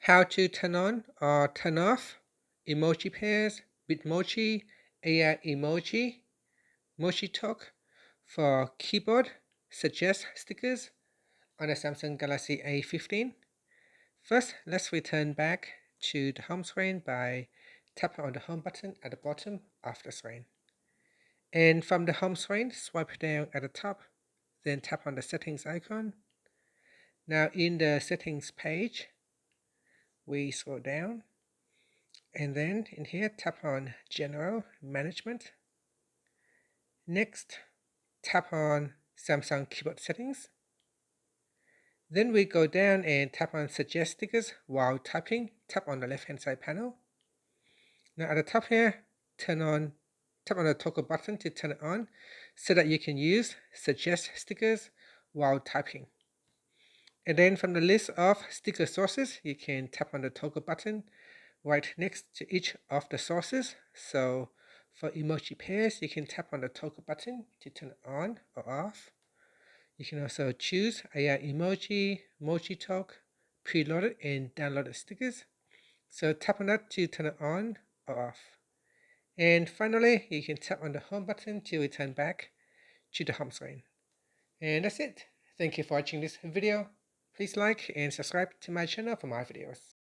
How to turn on or turn off Emoji Pairs, Bitmoji, AI Emoji, Mojitok for keyboard suggest stickers on the Samsung Galaxy A15. First, let's return back to the home screen by tapping on the home button at the bottom of the screen. And from the home screen, swipe down at the top, then tap on the settings icon. Now in the settings page, we scroll down, and then in here tap on General Management. Next, tap on Samsung Keyboard Settings. Then we go down and tap on Suggest Stickers while typing. Tap on the left hand side panel. Now at the top here, tap on the toggle button to turn it on so that you can use Suggest Stickers while typing. And then from the list of sticker sources, you can tap on the toggle button right next to each of the sources. So for Emoji Pairs, you can tap on the toggle button to turn it on or off. You can also choose AI Emoji, Mojitok, preloaded and downloaded stickers. So tap on that to turn it on or off. And finally, you can tap on the home button to return back to the home screen. And that's it. Thank you for watching this video. Please like and subscribe to my channel for more videos.